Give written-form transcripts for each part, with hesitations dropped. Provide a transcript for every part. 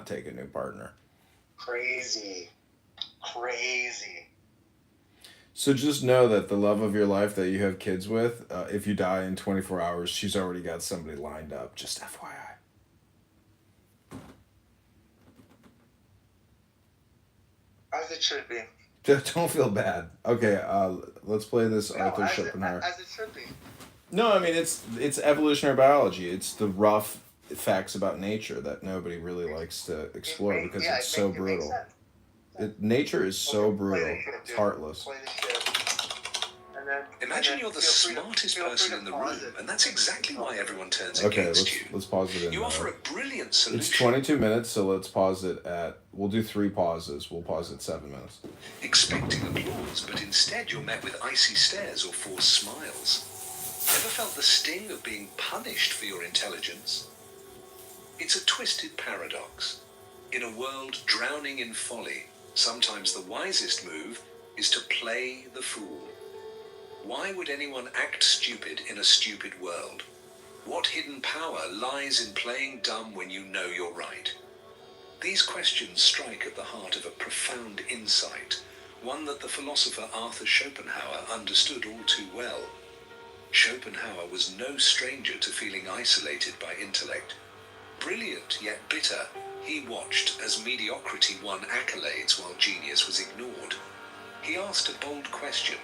not take a new partner. Crazy. So just know that the love of your life that you have kids with, if you die in 24 hours, she's already got somebody lined up. Just FYI. As it should be. Don't feel bad. Okay, let's play this Arthur Schopenhauer. As it should be. No, I mean it's evolutionary biology. It's the rough facts about nature that nobody really likes to explore because it's so brutal. Nature is so brutal. It's heartless. Imagine you're the smartest person in the room, and that's exactly why everyone turns against you. Let's pause it in. You offer a brilliant solution. It's 22 minutes, so let's pause it at... We'll do 3 pauses. We'll pause at 7 minutes. Expecting applause, but instead you're met with icy stares or forced smiles. Ever felt the sting of being punished for your intelligence? It's a twisted paradox. In a world drowning in folly, sometimes the wisest move is to play the fool. Why would anyone act stupid in a stupid world? What hidden power lies in playing dumb when you know you're right? These questions strike at the heart of a profound insight, one that the philosopher Arthur Schopenhauer understood all too well. Schopenhauer was no stranger to feeling isolated by intellect. Brilliant yet bitter, he watched as mediocrity won accolades while genius was ignored. He asked a bold question.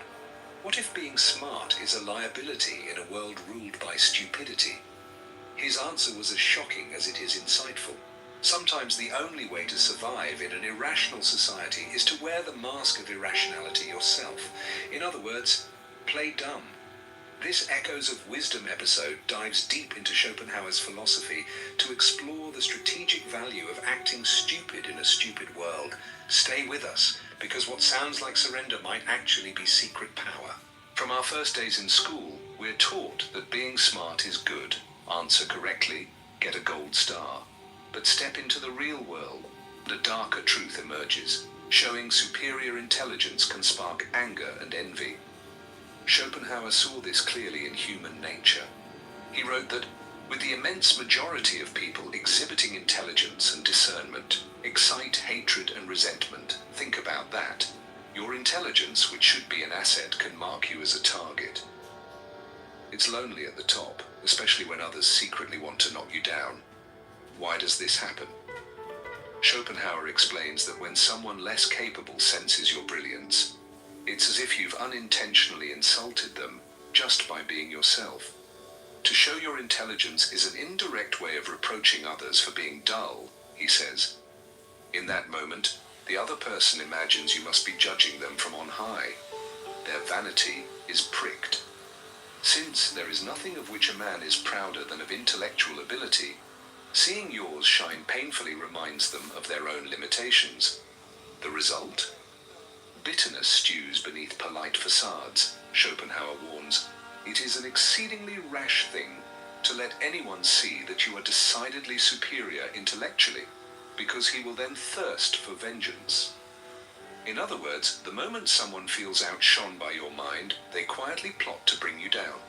What if being smart is a liability in a world ruled by stupidity? His answer was as shocking as it is insightful. Sometimes the only way to survive in an irrational society is to wear the mask of irrationality yourself. In other words, play dumb. This Echoes of Wisdom episode dives deep into Schopenhauer's philosophy to explore the strategic value of acting stupid in a stupid world. Stay with us, because what sounds like surrender might actually be secret power. From our first days in school, we're taught that being smart is good. Answer correctly, get a gold star. But step into the real world, and a darker truth emerges, showing superior intelligence can spark anger and envy. Schopenhauer saw this clearly in human nature. He wrote that, with the immense majority of people exhibiting intelligence and discernment, excite hatred and resentment. Think about that. Your intelligence, which should be an asset, can mark you as a target. It's lonely at the top, especially when others secretly want to knock you down. Why does this happen? Schopenhauer explains that when someone less capable senses your brilliance, it's as if you've unintentionally insulted them just by being yourself. To show your intelligence is an indirect way of reproaching others for being dull, he says. In that moment, the other person imagines you must be judging them from on high. Their vanity is pricked. Since there is nothing of which a man is prouder than of intellectual ability, seeing yours shine painfully reminds them of their own limitations. The result? Bitterness stews beneath polite facades, Schopenhauer warns. It is an exceedingly rash thing to let anyone see that you are decidedly superior intellectually, because he will then thirst for vengeance. In other words, the moment someone feels outshone by your mind, they quietly plot to bring you down.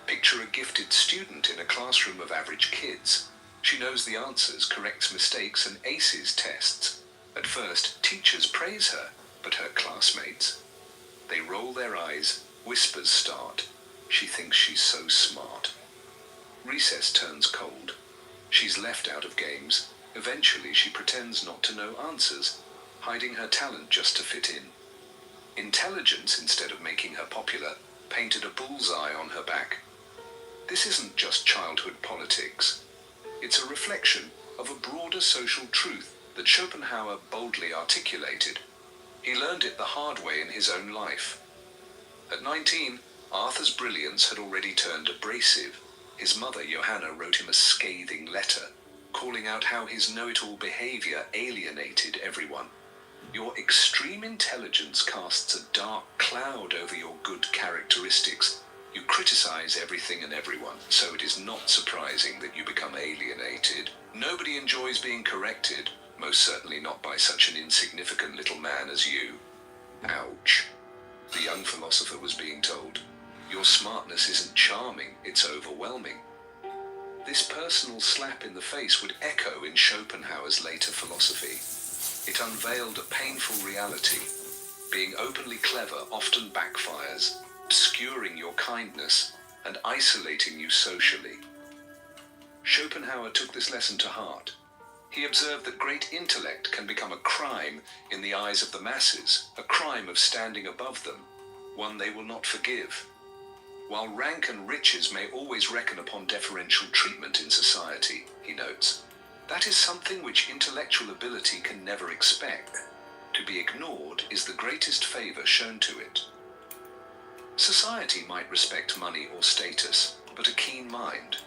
Picture a gifted student in a classroom of average kids. She knows the answers, corrects mistakes, and aces tests. At first, teachers praise her, but her classmates? They roll their eyes, whispers start. She thinks she's so smart. Recess turns cold. She's left out of games. Eventually, she pretends not to know answers, hiding her talent just to fit in. Intelligence, instead of making her popular, painted a bullseye on her back. This isn't just childhood politics. It's a reflection of a broader social truth that Schopenhauer boldly articulated. He learned it the hard way in his own life. At 19, Arthur's brilliance had already turned abrasive. His mother, Johanna, wrote him a scathing letter, calling out how his know-it-all behavior alienated everyone. Your extreme intelligence casts a dark cloud over your good characteristics. You criticize everything and everyone, so it is not surprising that you become alienated. Nobody enjoys being corrected, most certainly not by such an insignificant little man as you. Ouch. The young philosopher was being told, your smartness isn't charming, it's overwhelming. This personal slap in the face would echo in Schopenhauer's later philosophy. It unveiled a painful reality. Being openly clever often backfires, obscuring your kindness and isolating you socially. Schopenhauer took this lesson to heart. He observed that great intellect can become a crime in the eyes of the masses, a crime of standing above them, one they will not forgive. While rank and riches may always reckon upon deferential treatment in society, he notes, that is something which intellectual ability can never expect. To be ignored is the greatest favor shown to it. Society might respect money or status, but a keen mind.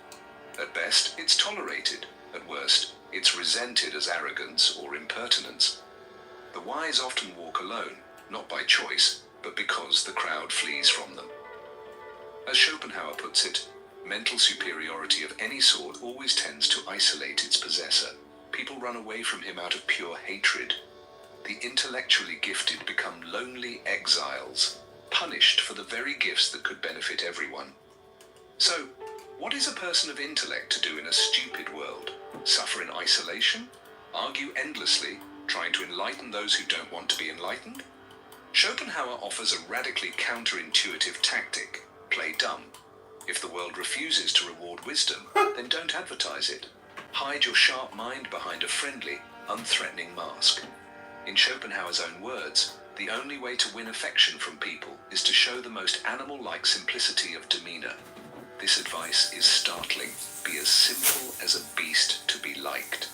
At best, it's tolerated. At worst, it's resented as arrogance or impertinence. The wise often walk alone, not by choice, but because the crowd flees from them. As Schopenhauer puts it, mental superiority of any sort always tends to isolate its possessor. People run away from him out of pure hatred. The intellectually gifted become lonely exiles, punished for the very gifts that could benefit everyone. So, what is a person of intellect to do in a stupid world? Suffer in isolation? Argue endlessly, trying to enlighten those who don't want to be enlightened? Schopenhauer offers a radically counterintuitive tactic: play dumb. If the world refuses to reward wisdom, then don't advertise it. Hide your sharp mind behind a friendly, unthreatening mask. In Schopenhauer's own words, the only way to win affection from people is to show the most animal-like simplicity of demeanor. This advice is startling. Be as simple as a beast to be liked.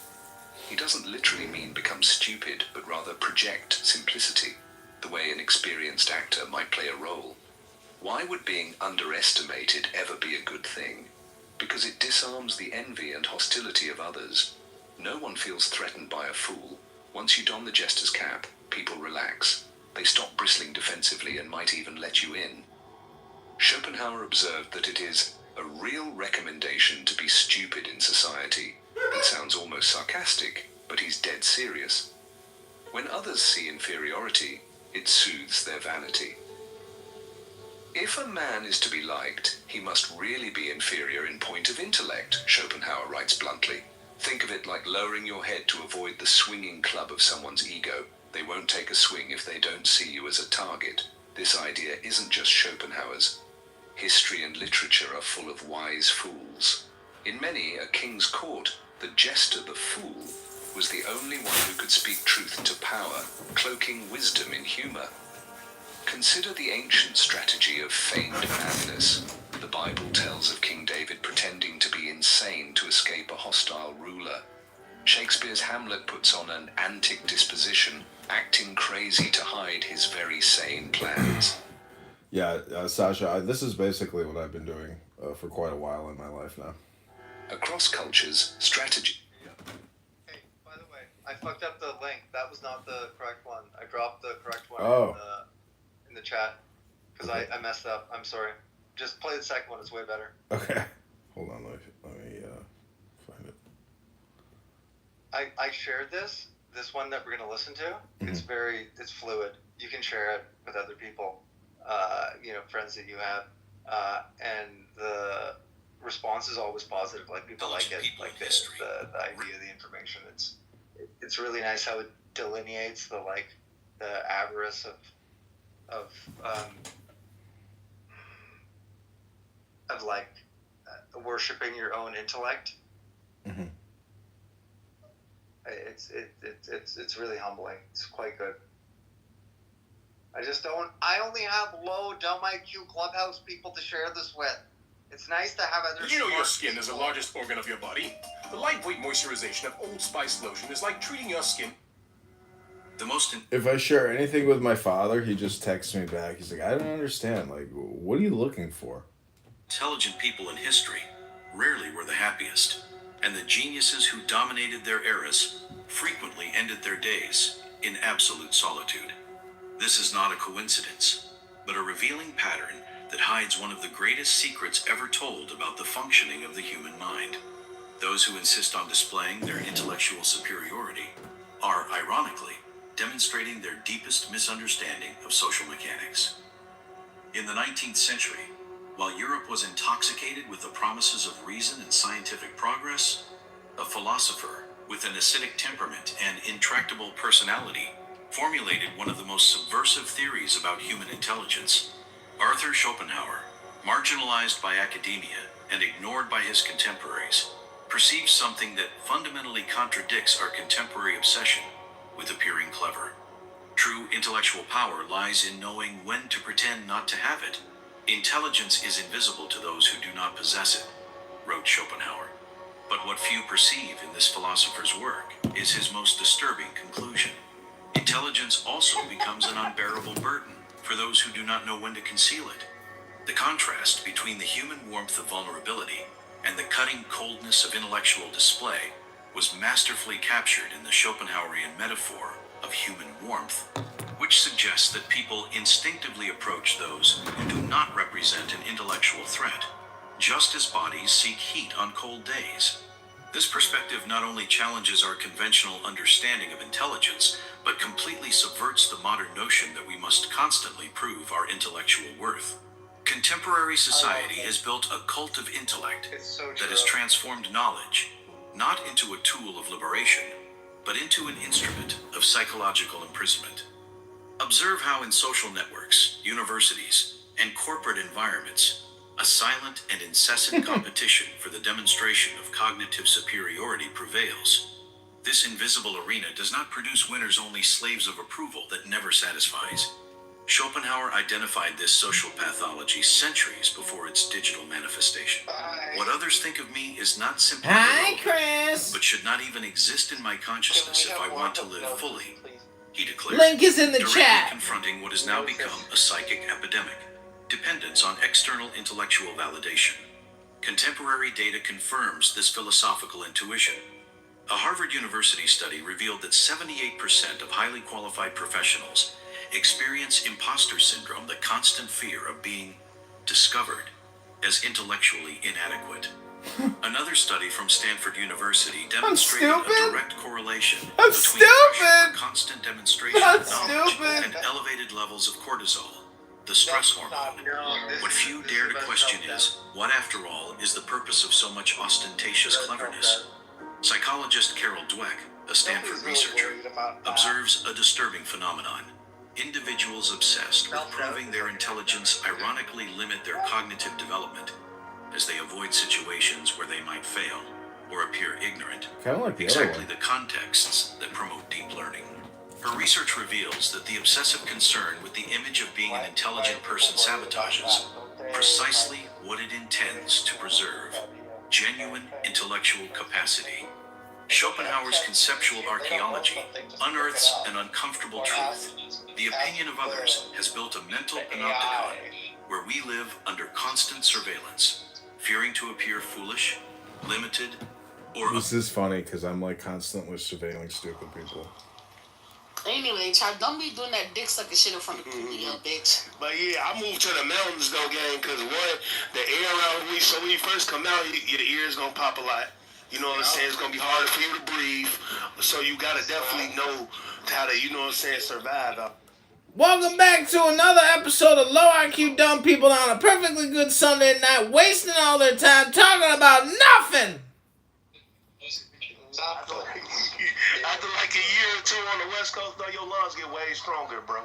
He doesn't literally mean become stupid, but rather project simplicity, the way an experienced actor might play a role. Why would being underestimated ever be a good thing? Because it disarms the envy and hostility of others. No one feels threatened by a fool. Once you don the jester's cap, people relax. They stop bristling defensively and might even let you in. Schopenhauer observed that it is a real recommendation to be stupid in society. It sounds almost sarcastic, but he's dead serious. When others see inferiority, it soothes their vanity. If a man is to be liked, he must really be inferior in point of intellect, Schopenhauer writes bluntly. Think of it like lowering your head to avoid the swinging club of someone's ego. They won't take a swing if they don't see you as a target. This idea isn't just Schopenhauer's. History and literature are full of wise fools. In many a king's court, the jester, the fool, was the only one who could speak truth to power, cloaking wisdom in humor. Consider the ancient strategy of feigned madness. The Bible tells of King David pretending to be insane to escape a hostile ruler. Shakespeare's Hamlet puts on an antic disposition, acting crazy to hide his very sane plans. Yeah, Sasha, this is basically what I've been doing for quite a while in my life now. Across cultures, strategy... Hey, by the way, I fucked up the link. That was not the correct one. I dropped the correct one in the chat because okay. I messed up. I'm sorry. Just play the second one. It's way better. Okay. Hold on. Let me find it. I shared this one that we're going to listen to. Mm-hmm. It's fluid. You can share it with other people, friends that you have. And the response is always positive. Like people like it. Like the idea of the information. It's really nice how it delineates the avarice of worshiping your own intellect. Mm-hmm. It's really humbling. It's quite good. I only have low dumb IQ Clubhouse people to share this with. It's nice to have other. You know your skin is the largest organ of your body. The lightweight moisturization of Old Spice lotion is like treating your skin. If I share anything with my father, he just texts me back. He's like, I don't understand. Like, what are you looking for? Intelligent people in history rarely were the happiest, and the geniuses who dominated their eras frequently ended their days in absolute solitude. This is not a coincidence, but a revealing pattern that hides one of the greatest secrets ever told about the functioning of the human mind. Those who insist on displaying their intellectual superiority are, ironically, demonstrating their deepest misunderstanding of social mechanics. In the 19th century, while Europe was intoxicated with the promises of reason and scientific progress, a philosopher with an acidic temperament and intractable personality formulated one of the most subversive theories about human intelligence. Arthur Schopenhauer, marginalized by academia and ignored by his contemporaries, perceives something that fundamentally contradicts our contemporary obsession with appearing clever. True intellectual power lies in knowing when to pretend not to have it. Intelligence is invisible to those who do not possess it, wrote Schopenhauer. But what few perceive in this philosopher's work is his most disturbing conclusion. Intelligence also becomes an unbearable burden for those who do not know when to conceal it. The contrast between the human warmth of vulnerability and the cutting coldness of intellectual display was masterfully captured in the Schopenhauerian metaphor of human warmth, which suggests that people instinctively approach those who do not represent an intellectual threat, just as bodies seek heat on cold days. This perspective not only challenges our conventional understanding of intelligence, but completely subverts the modern notion that we must constantly prove our intellectual worth. Contemporary society has built a cult of intellect that has transformed knowledge, not into a tool of liberation, but into an instrument of psychological imprisonment. Observe how in social networks, universities, and corporate environments, a silent and incessant competition for the demonstration of cognitive superiority prevails. This invisible arena does not produce winners, only slaves of approval that never satisfies. Schopenhauer identified this social pathology centuries before its digital manifestation. What others think of me is not simply irrelevant, Chris. but should not even exist in my consciousness if I want to live fully, he declared. Link is in the directly chat. confronting what has now become a psychic epidemic, dependence on external intellectual validation. Contemporary data confirms this philosophical intuition. A Harvard University study revealed that 78% of highly qualified professionals experience imposter syndrome, the constant fear of being discovered as intellectually inadequate. Another study from Stanford University demonstrated a direct correlation between pressure for constant demonstration of knowledge and elevated levels of cortisol, the stress hormone. What few dare to question is, what after all is the purpose of so much ostentatious cleverness? Psychologist Carol Dweck, a Stanford researcher, observes a disturbing phenomenon. Individuals obsessed with proving their intelligence ironically limit their cognitive development as they avoid situations where they might fail or appear ignorant, exactly the contexts that promote deep learning. Her research reveals that the obsessive concern with the image of being an intelligent person sabotages precisely what it intends to preserve: genuine intellectual capacity. Schopenhauer's conceptual archaeology unearths an uncomfortable truth. The opinion of others has built a mental panopticon where we live under constant surveillance, fearing to appear foolish, limited, or... This is funny because I'm like constantly surveilling stupid people. Anyway, child, don't be doing that dick sucking shit in front of me, bitch. But yeah, I moved to the mountains though, gang, because what, the air around me, so when you first come out, your ears gonna pop a lot. You know what I'm saying? It's gonna be harder for you to breathe. So you gotta definitely know how to, you know what I'm saying, survive out. Welcome back to another episode of Low IQ Dumb People on a perfectly good Sunday night, wasting all their time talking about nothing. After like a year or two on the West Coast, though, your lungs get way stronger, bro.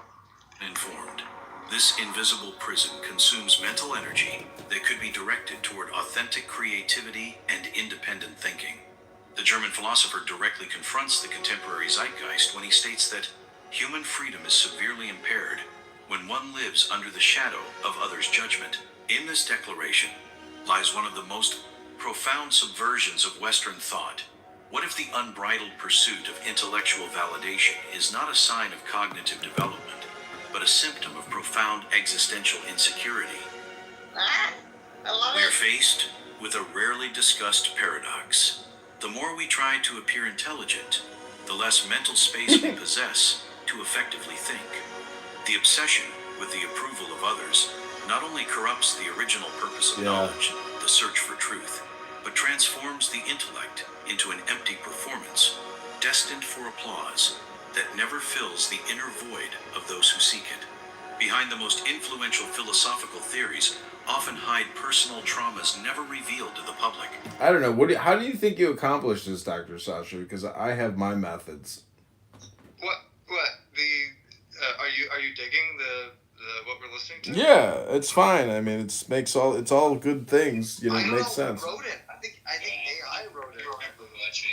Informed. This invisible prison consumes mental energy that could be directed toward authentic creativity and independent thinking. The German philosopher directly confronts the contemporary zeitgeist when he states that human freedom is severely impaired when one lives under the shadow of others' judgment. In this declaration lies one of the most profound subversions of Western thought. What if the unbridled pursuit of intellectual validation is not a sign of cognitive development, but a symptom of profound existential insecurity? We are faced with a rarely discussed paradox. The more we try to appear intelligent, the less mental space we possess to effectively think. The obsession with the approval of others not only corrupts the original purpose of knowledge, the search for truth, but transforms the intellect into an empty performance, destined for applause, that never fills the inner void of those who seek it. Behind the most influential philosophical theories often hide personal traumas never revealed to the public. I don't know. How do you think you accomplished this, Dr. Sasha? Because I have my methods. What the are you digging the what we're listening to? Yeah, it's fine. I mean, it's all good things. You know, it makes sense. Who wrote it? I think AI wrote it.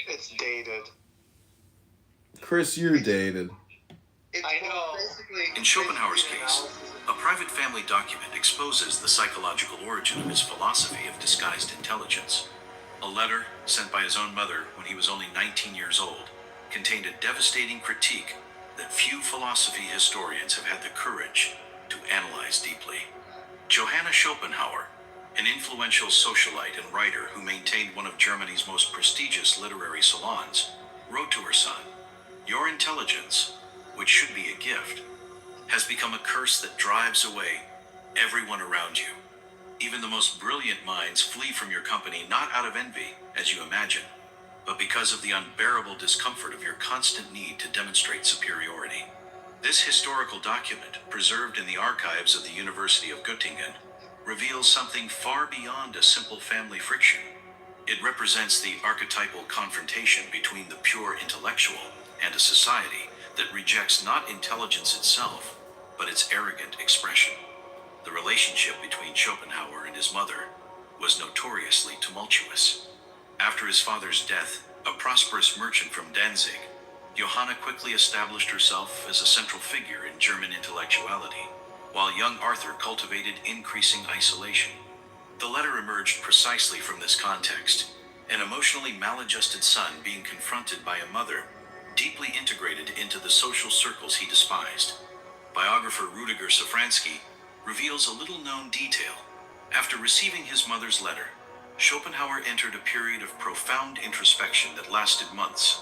It's dated. Chris, you're dated. I know. Basically, In Schopenhauer's case, a private family document exposes the psychological origin of his philosophy of disguised intelligence. A letter sent by his own mother when he was only 19 years old contained a devastating critique that few philosophy historians have had the courage to analyze deeply. Johanna Schopenhauer, an influential socialite and writer who maintained one of Germany's most prestigious literary salons, wrote to her son, "Your intelligence, which should be a gift, has become a curse that drives away everyone around you. Even the most brilliant minds flee from your company not out of envy, as you imagine, but because of the unbearable discomfort of your constant need to demonstrate superiority." This historical document, preserved in the archives of the University of Göttingen, reveals something far beyond a simple family friction. It represents the archetypal confrontation between the pure intellectual and a society that rejects not intelligence itself, but its arrogant expression. The relationship between Schopenhauer and his mother was notoriously tumultuous. After his father's death, a prosperous merchant from Danzig, Johanna quickly established herself as a central figure in German intellectuality, while young Arthur cultivated increasing isolation. The letter emerged precisely from this context, an emotionally maladjusted son being confronted by a mother deeply integrated into the social circles he despised. Biographer Rudiger Safransky reveals a little-known detail. After receiving his mother's letter, Schopenhauer entered a period of profound introspection that lasted months.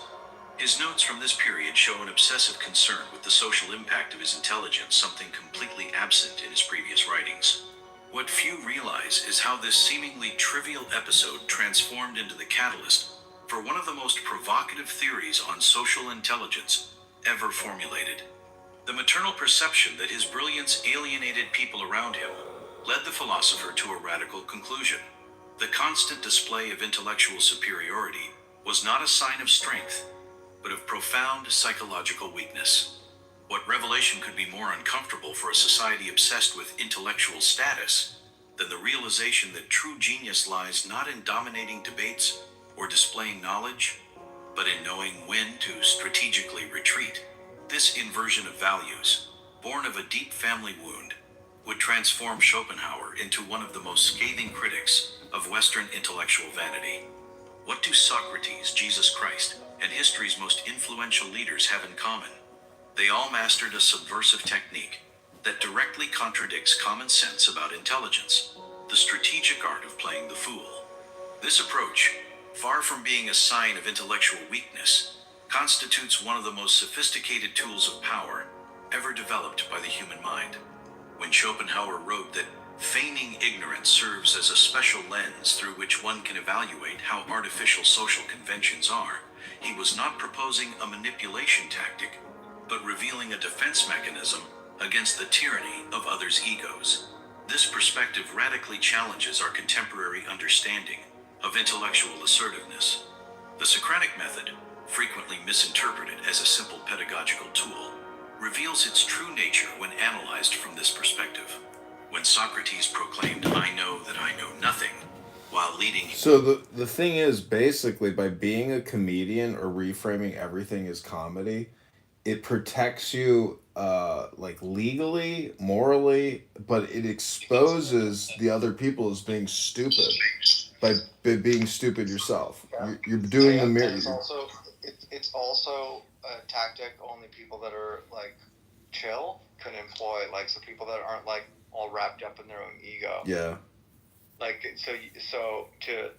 His notes from this period show an obsessive concern with the social impact of his intelligence, something completely absent in his previous writings. What few realize is how this seemingly trivial episode transformed into the catalyst for one of the most provocative theories on social intelligence ever formulated. The maternal perception that his brilliance alienated people around him led the philosopher to a radical conclusion. The constant display of intellectual superiority was not a sign of strength, but of profound psychological weakness. What revelation could be more uncomfortable for a society obsessed with intellectual status than the realization that true genius lies not in dominating debates or displaying knowledge, but in knowing when to strategically retreat? This inversion of values, born of a deep family wound, would transform Schopenhauer into one of the most scathing critics of Western intellectual vanity. What do Socrates, Jesus Christ, and history's most influential leaders have in common? They all mastered a subversive technique that directly contradicts common sense about intelligence, the strategic art of playing the fool. This approach, far from being a sign of intellectual weakness, constitutes one of the most sophisticated tools of power ever developed by the human mind. When Schopenhauer wrote that feigning ignorance serves as a special lens through which one can evaluate how artificial social conventions are, he was not proposing a manipulation tactic, but revealing a defense mechanism against the tyranny of others' egos. This perspective radically challenges our contemporary understanding of intellectual assertiveness. The Socratic method, frequently misinterpreted as a simple pedagogical tool, reveals its true nature when analyzed from this perspective. When Socrates proclaimed, "I know that I know nothing," while leading... So the thing is, basically, by being a comedian or reframing everything as comedy, it protects you, like, legally, morally, but it exposes the other people as being stupid by being stupid yourself. You're doing the mirror. It's also a tactic only people that are like chill can employ. Like, so people that aren't like all wrapped up in their own ego. Yeah. Like, so to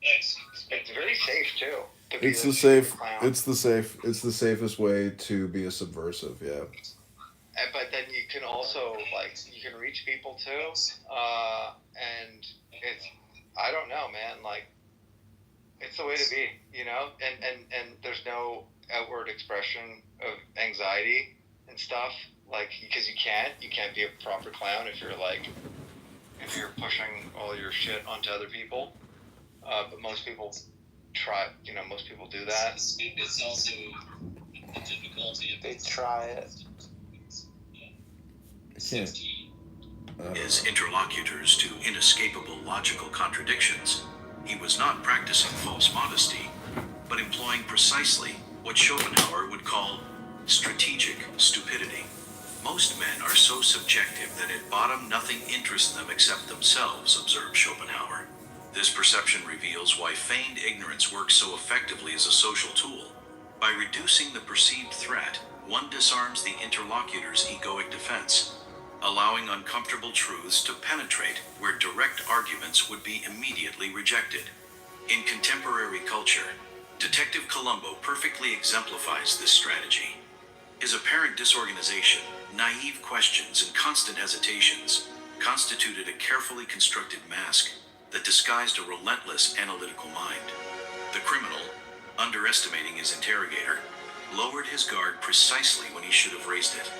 it's very safe too. It's the safest way to be a subversive. Yeah. But then you can also, like, you can reach people too, and it's, I don't know, man, like, it's the way to be, you know, and there's no outward expression of anxiety and stuff, like, because you can't be a proper clown if you're pushing all your shit onto other people. But most people most people do that. It's also the difficulty of They try it. His interlocutors to inescapable logical contradictions, he was not practicing false modesty, but employing precisely what Schopenhauer would call strategic stupidity. Most men are so subjective that at bottom nothing interests them except themselves, observed Schopenhauer. This perception reveals why feigned ignorance works so effectively as a social tool. By reducing the perceived threat, one disarms the interlocutor's egoic defense, allowing uncomfortable truths to penetrate where direct arguments would be immediately rejected. In contemporary culture, Detective Columbo perfectly exemplifies this strategy. His apparent disorganization, naive questions, and constant hesitations constituted a carefully constructed mask that disguised a relentless analytical mind. The criminal, underestimating his interrogator, lowered his guard precisely when he should have raised it.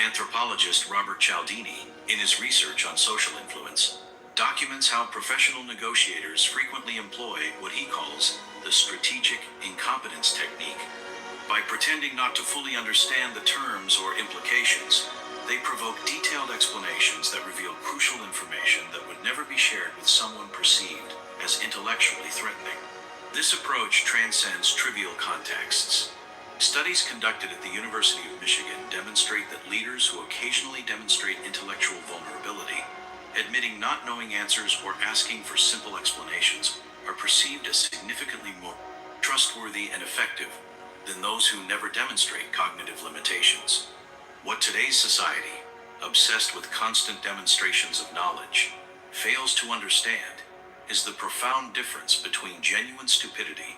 Anthropologist Robert Cialdini, in his research on social influence, documents how professional negotiators frequently employ what he calls the strategic incompetence technique. By pretending not to fully understand the terms or implications, they provoke detailed explanations that reveal crucial information that would never be shared with someone perceived as intellectually threatening. This approach transcends trivial contexts. Studies conducted at the University of Michigan demonstrate that leaders who occasionally demonstrate intellectual vulnerability, admitting not knowing answers or asking for simple explanations, are perceived as significantly more trustworthy and effective than those who never demonstrate cognitive limitations. What today's society, obsessed with constant demonstrations of knowledge, fails to understand is the profound difference between genuine stupidity.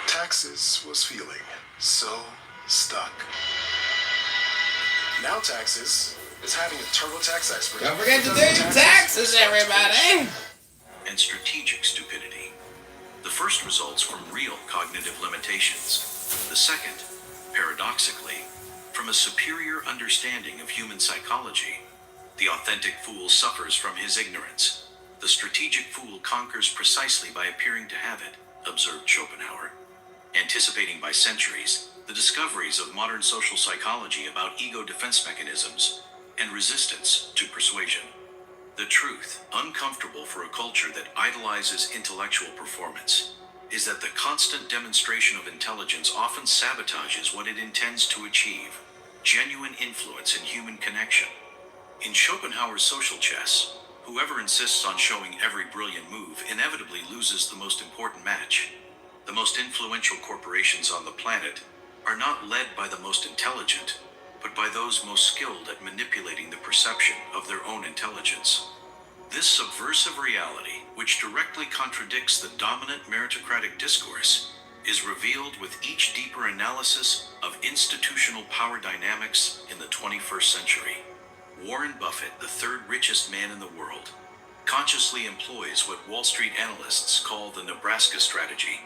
Taxes was feeling so stuck. Now Taxes is having a TurboTax expert. Don't forget to do your taxes, everybody! And strategic stupidity. The first results from real cognitive limitations. The second, paradoxically, from a superior understanding of human psychology. The authentic fool suffers from his ignorance. The strategic fool conquers precisely by appearing to have it, observed Schopenhauer. Anticipating by centuries the discoveries of modern social psychology about ego defense mechanisms and resistance to persuasion. The truth, uncomfortable for a culture that idolizes intellectual performance, is that the constant demonstration of intelligence often sabotages what it intends to achieve: genuine influence in human connection. In Schopenhauer's social chess, whoever insists on showing every brilliant move inevitably loses the most important match. The most influential corporations on the planet are not led by the most intelligent, but by those most skilled at manipulating the perception of their own intelligence. This subversive reality, which directly contradicts the dominant meritocratic discourse, is revealed with each deeper analysis of institutional power dynamics in the 21st century. Warren Buffett, the third richest man in the world, consciously employs what Wall Street analysts call the Nebraska strategy,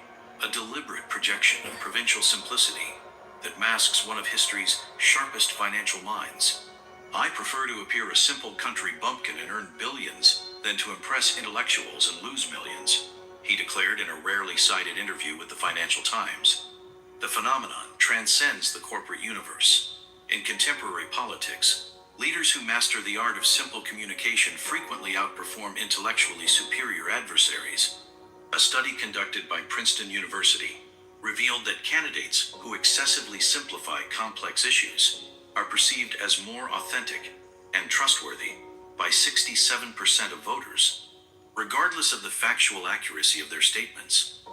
a deliberate projection of provincial simplicity that masks one of history's sharpest financial minds. I prefer to appear a simple country bumpkin and earn billions than to impress intellectuals and lose millions, he declared in a rarely cited interview with the Financial Times. The phenomenon transcends the corporate universe. In contemporary politics, leaders who master the art of simple communication frequently outperform intellectually superior adversaries. A study conducted by Princeton University revealed that candidates who excessively simplify complex issues are perceived as more authentic and trustworthy by 67% of voters, regardless of the factual accuracy of their statements.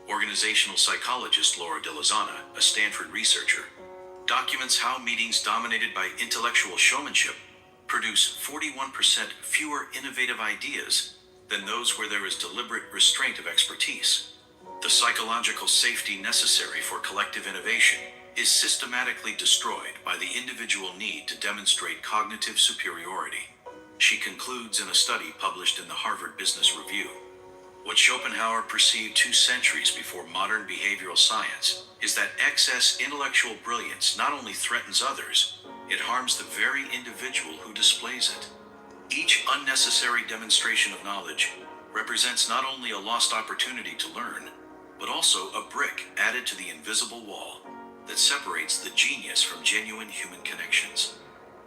Organizational psychologist Laura De Lozana, a Stanford researcher, documents how meetings dominated by intellectual showmanship produce 41% fewer innovative ideas than those where there is deliberate restraint of expertise. The psychological safety necessary for collective innovation is systematically destroyed by the individual need to demonstrate cognitive superiority. She concludes in a study published in the Harvard Business Review. What Schopenhauer perceived 2 centuries before modern behavioral science is that excess intellectual brilliance not only threatens others, it harms the very individual who displays it. Each unnecessary demonstration of knowledge represents not only a lost opportunity to learn, but also a brick added to the invisible wall that separates the genius from genuine human connections.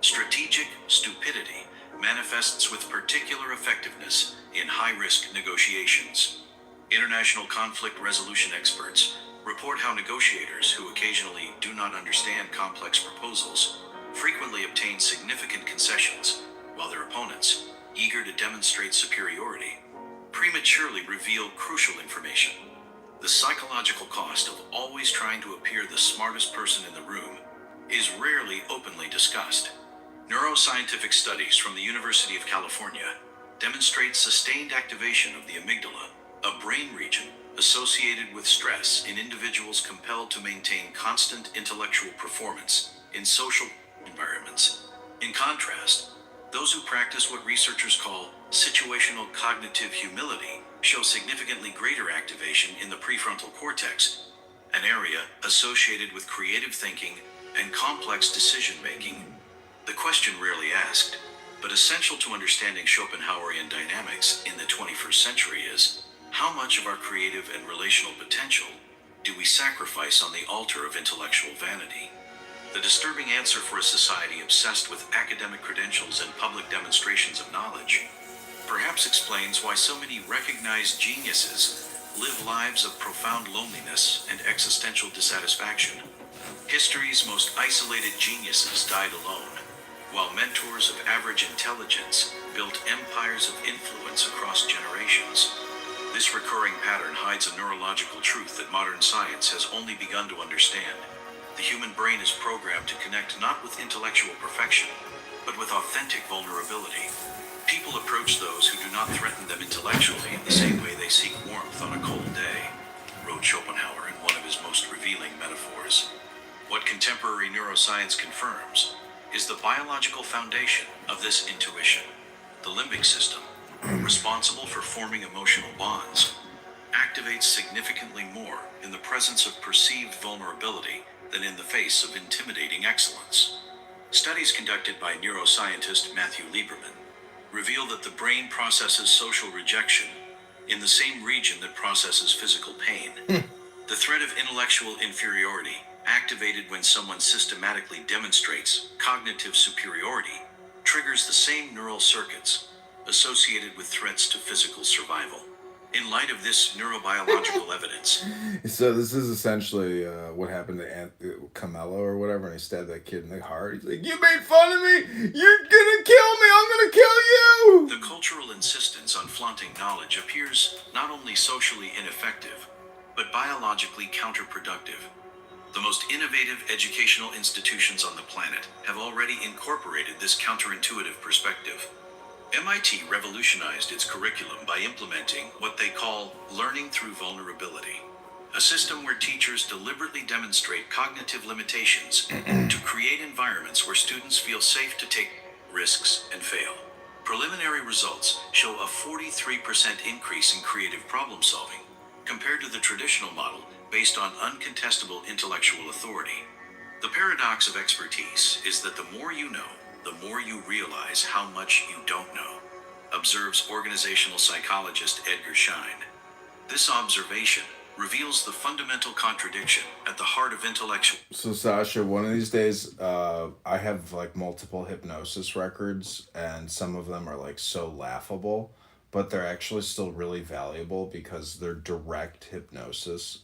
Strategic stupidity manifests with particular effectiveness in high-risk negotiations. International conflict resolution experts report how negotiators who occasionally do not understand complex proposals frequently obtain significant concessions, while their opponents, eager to demonstrate superiority, prematurely reveal crucial information. The psychological cost of always trying to appear the smartest person in the room is rarely openly discussed. Neuroscientific studies from the University of California demonstrate sustained activation of the amygdala, a brain region associated with stress in individuals compelled to maintain constant intellectual performance in social environments. In contrast, those who practice what researchers call situational cognitive humility show significantly greater activation in the prefrontal cortex, an area associated with creative thinking and complex decision-making. The question rarely asked, but essential to understanding Schopenhauerian dynamics in the 21st century is, how much of our creative and relational potential do we sacrifice on the altar of intellectual vanity? The disturbing answer for a society obsessed with academic credentials and public demonstrations of knowledge perhaps explains why so many recognized geniuses live lives of profound loneliness and existential dissatisfaction. History's most isolated geniuses died alone, while mentors of average intelligence built empires of influence across generations. This recurring pattern hides a neurological truth that modern science has only begun to understand. The human brain is programmed to connect not with intellectual perfection, but with authentic vulnerability. People approach those who do not threaten them intellectually in the same way they seek warmth on a cold day, wrote Schopenhauer in one of his most revealing metaphors. What contemporary neuroscience confirms is the biological foundation of this intuition. The limbic system, responsible for forming emotional bonds, activates significantly more in the presence of perceived vulnerability than in the face of intimidating excellence. Studies conducted by neuroscientist Matthew Lieberman reveal that the brain processes social rejection in the same region that processes physical pain. The threat of intellectual inferiority, activated when someone systematically demonstrates cognitive superiority, triggers the same neural circuits associated with threats to physical survival. In light of this neurobiological evidence. So this is essentially what happened to Carmelo or whatever, and he stabbed that kid in the heart. He's like, you made fun of me! You're gonna kill me! I'm gonna kill you! The cultural insistence on flaunting knowledge appears not only socially ineffective, but biologically counterproductive. The most innovative educational institutions on the planet have already incorporated this counterintuitive perspective. MIT revolutionized its curriculum by implementing what they call learning through vulnerability, a system where teachers deliberately demonstrate cognitive limitations to create environments where students feel safe to take risks and fail. Preliminary results show a 43% increase in creative problem solving compared to the traditional model based on uncontestable intellectual authority. The paradox of expertise is that the more you know, the more you realize how much you don't know, observes organizational psychologist Edgar Schein. This observation reveals the fundamental contradiction at the heart of intellectual... So Sasha, one of these days, I have like multiple hypnosis records, and some of them are like so laughable, but they're actually still really valuable because they're direct hypnosis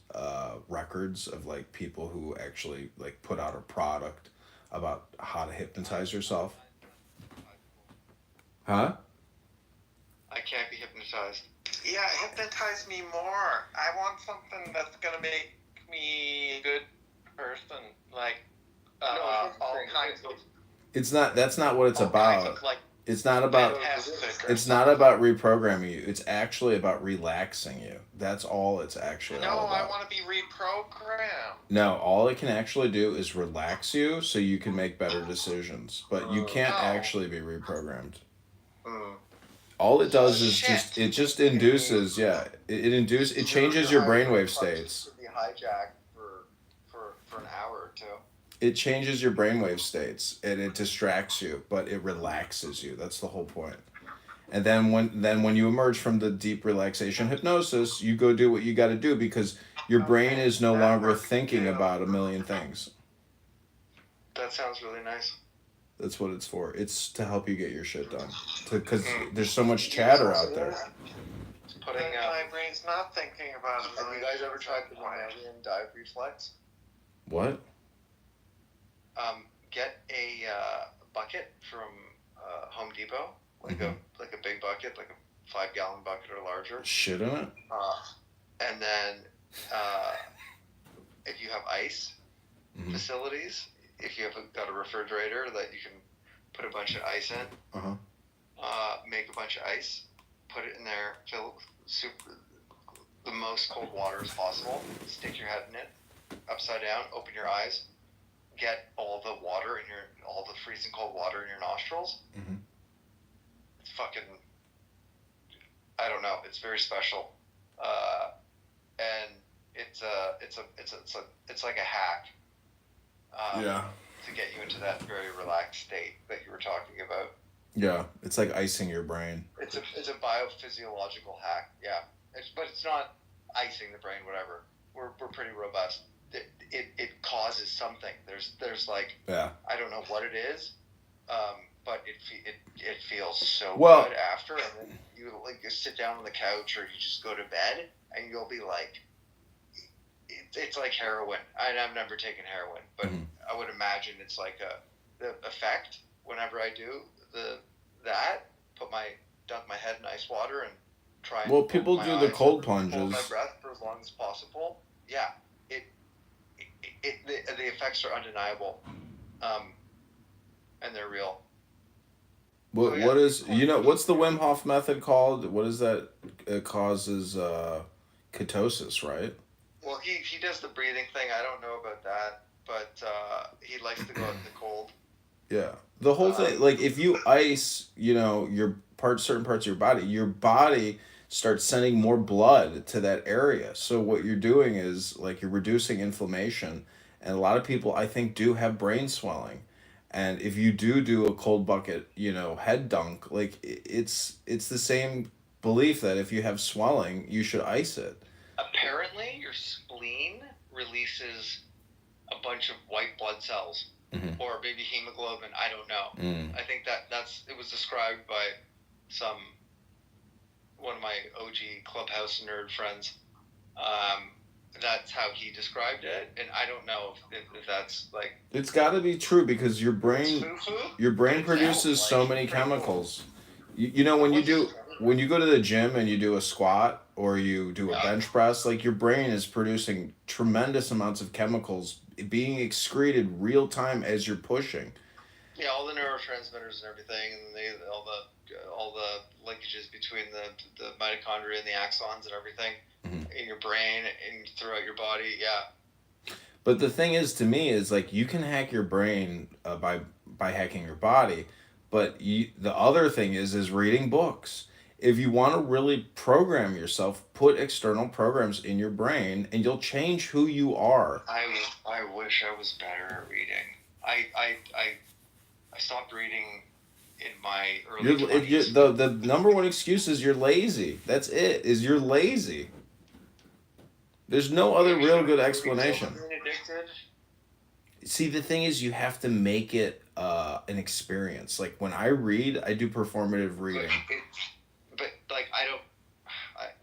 records of like people who actually like put out a product about how to hypnotize yourself. Huh? I can't be hypnotized. Yeah, hypnotize me more. I want something that's gonna make me a good person. Like, all kinds of... It's not, that's not what it's about. Like, it's not about, it's not about reprogramming you. It's actually about relaxing you. That's all it's actually all about. I want to be reprogrammed. No, all it can actually do is relax you so you can make better decisions. But you can't actually be reprogrammed. All it does is Shit. it just induces, it changes your brainwave states. Could be hijacked for an hour or two. It changes your brainwave states and it distracts you, but it relaxes you. That's the whole point. And then when you emerge from the deep relaxation hypnosis, you go do what you got to do because your brain is no longer thinking about a million things. That sounds really nice. That's what it's for. It's to help you get your shit done. Because there's so much chatter out there. Putting My brain's not thinking about it. have you guys ever tried the mammalian dive reflex? What? Get a bucket from Home Depot, like a big bucket, like a 5-gallon bucket or larger. Shit in it? And then if you have ice facilities, if you have got a refrigerator that you can put a bunch of ice in, make a bunch of ice, put it in there, fill it with the most cold water as possible, stick your head in it, upside down, open your eyes, get all the water all the freezing cold water in your nostrils. It's fucking, I don't know, it's very special. And it's like a hack. To get you into that very relaxed state that you were talking about. Yeah, it's like icing your brain. It's a biophysiological hack. Yeah, but it's not icing the brain. Whatever. We're pretty robust. It causes something. There's like I don't know what it is, but it feels so good after, and then you sit down on the couch or you just go to bed and you'll be like. It's like heroin. I've never taken heroin, but I would imagine it's like the effect whenever I do dunk my head in ice water and try and people do the cold plunges. Hold my breath for as long as possible. Yeah, the effects are undeniable, and they're real. What is what's the Wim Hof method called? What is that? It causes ketosis, right? Well, he does the breathing thing. I don't know about that, but he likes to go out in the cold. Yeah, the whole thing. Like if you ice, certain parts of your body starts sending more blood to that area. So what you're doing is like you're reducing inflammation, and a lot of people I think do have brain swelling, and if you do a cold bucket, head dunk, like it's the same belief that if you have swelling, you should ice it. Apparently, your spleen releases a bunch of white blood cells, or maybe hemoglobin. I don't know. I think it was described by one of my OG Clubhouse nerd friends. That's how he described it, and I don't know if that's like. It's got to be true because your brain produces so many chemicals. When you go to the gym and you do a squat or you do a bench press, like your brain is producing tremendous amounts of chemicals being excreted real time as you're pushing. Yeah, all the neurotransmitters and everything, and all the linkages between the mitochondria and the axons and everything in your brain and throughout your body. Yeah. But the thing is, to me, is like you can hack your brain by hacking your body, but the other thing is reading books. If you want to really program yourself, put external programs in your brain, and you'll change who you are. I wish I was better at reading. I stopped reading in my early 20s. The number one excuse is you're lazy. That's it. Is you're lazy. There's no other real good explanation. See, the thing is, you have to make it an experience. Like when I read, I do performative reading. But like